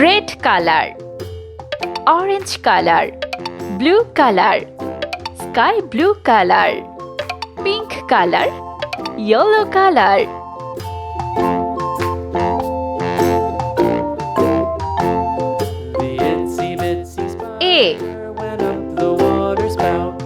red color, orange color, blue color, sky blue color, pink color, yellow color. The itsy bitsy A. spider went up the water spout.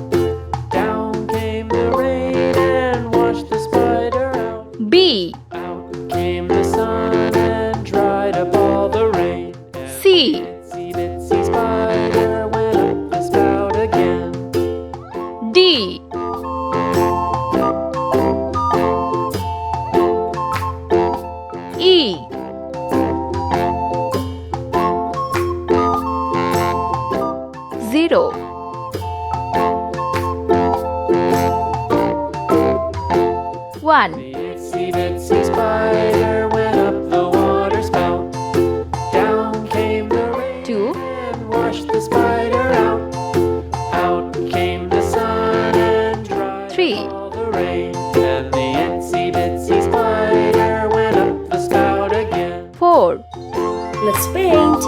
Down came the rain and washed the spider out. B. Out came the sun and dried up all the rain. C. Itsy bitsy spider went up the spout again. D. E. Zero. One. The itsy bitsy spider went up the water spout. Down came the rain Two. and washed the spider out. Out came the sun and dried Three. up all the rain. And the itsy bitsy spider went up the spout again. 4. Let's paint.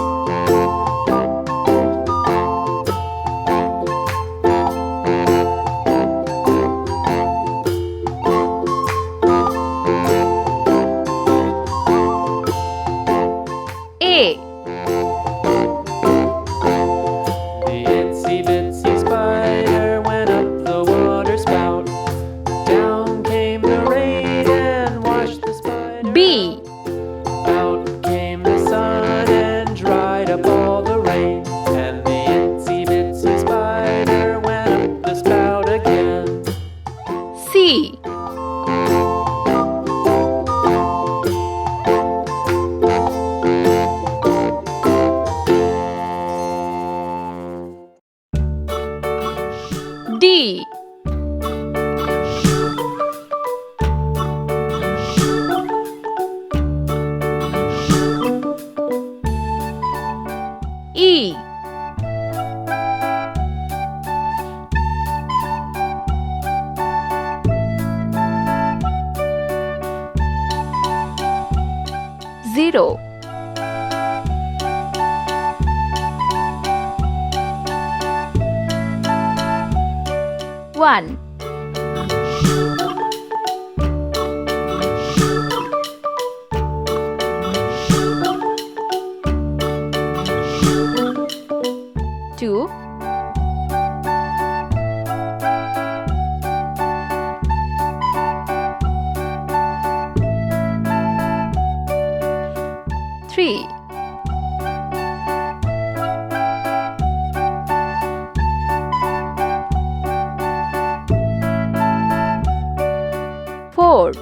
A. The itsy bitsy spider went up the water spout. Down came the rain and washed the spider B. out. Came the sun and dried up all the rain. And the itsy bitsy spider went up the spout again. C. D. E. Zero. One. Two. Three. Four.